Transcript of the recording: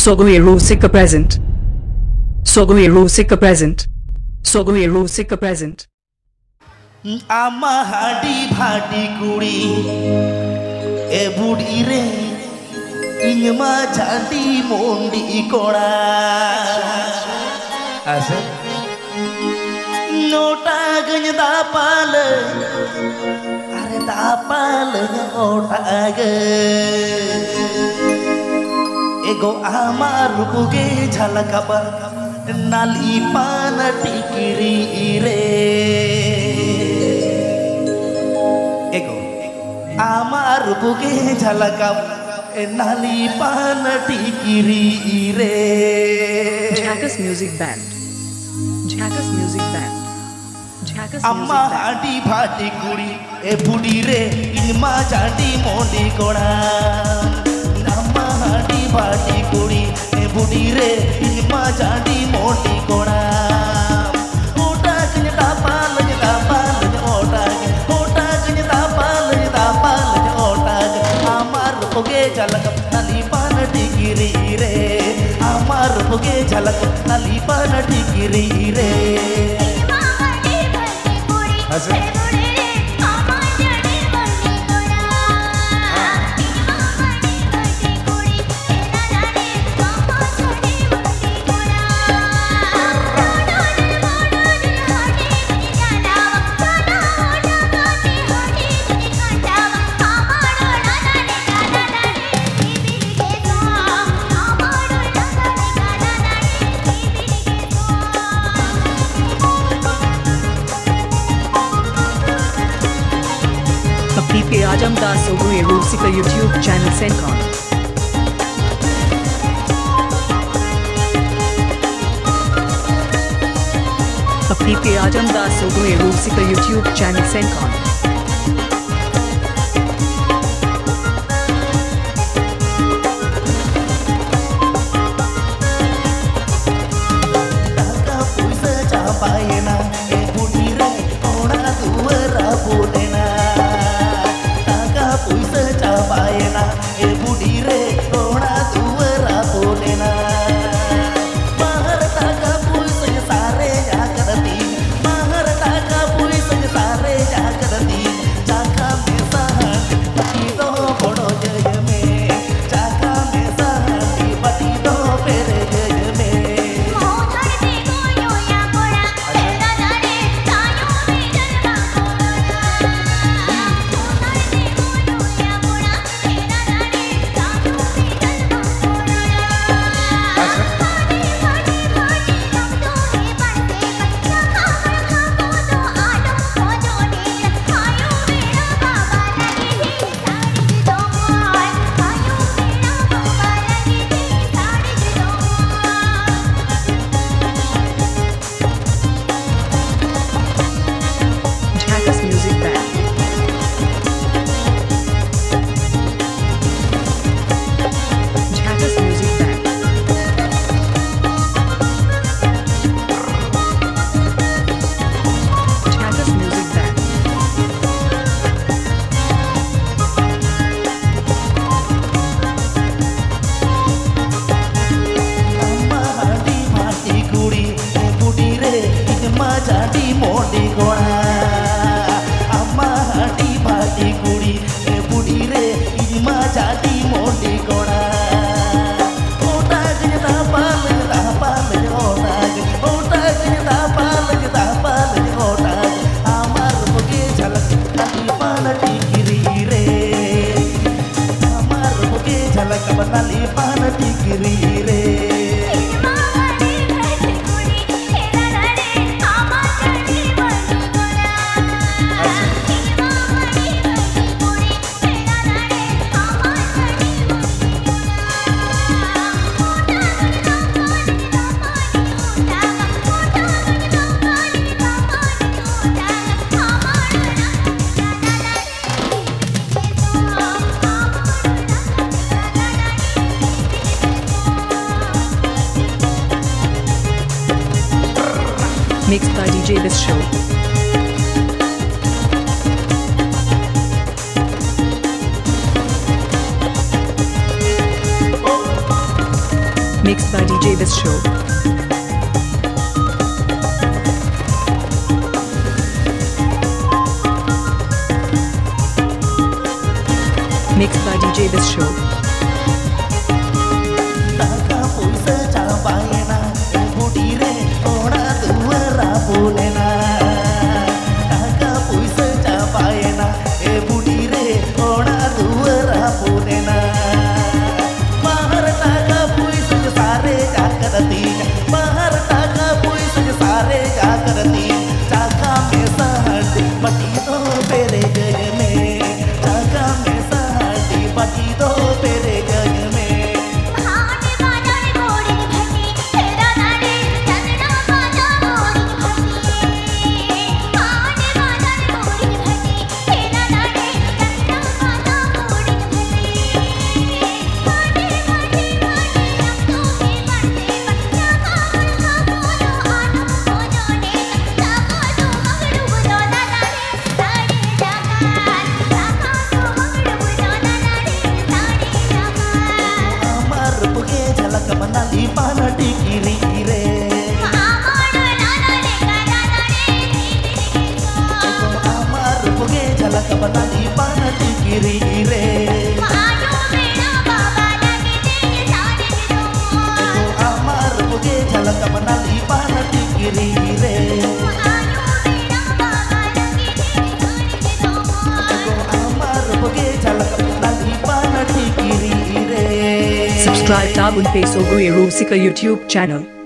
Sogai Rusika present. Sogai Rusika present. Sogai Rusika present. Amma hadi bhati kuri e budi re inyma jandi mondi kora ase nota gany dapal are dapal nota ge ego amar ruge jhalakaba nali pan tikiri re Amar buge jhalakam nali pan tikiri re. Jhakas music band. Jhakas music band. Jhakas Amma hadi bhati kuri e budi re inma jandi mondi kora. Amma hadi bhati kuri e budi re inma jandi mondi kora. Ota kanya tapal ota Hoge jalak nali pan tikiri re amar hoge jalak nali pan tikiri re PP Ajamdas Sogai Rusika YouTube channel Sencon. PP Ajamdas Sogai Rusika YouTube channel Sencon. Taka puisa chapayena e budire ona duara budena Puisa chapayena e budire ona duara bodena mahar taka puisa sare jagadati mahar taka puisa sare jagadati jaka me sahati pati do bodo jay me jaka me sahati pati do pere jay me mohar de goyo ya pora tera dare tayo me jalwa Jhakas music band. Jhakas music band. Jhakas music band. Amma hadi bhati kuri e budire inma jandi mondi kora Amma hadi bhati kuri e budire inma jandi mondi kora Ota ganya tapal ota ganya tapal ota amar hoge jhalak nali pan tikiri re amar hoge jhalak nali pan tikiri re Mixed by DJ This Show. Mixed by DJ Biswa. Mixed by DJ Biswa. Taka puisa campayena, budire ona duara pulena. Taka puisa campayena, budire ona duara pulena. Mahar taka puisa sare jakarati, mahar taka puisa sare jakarati. Jaka me sahati pati to pere gay me, jaka me sahati pati to pere gay me. Subscribe to Sogai Rusika YouTube channel.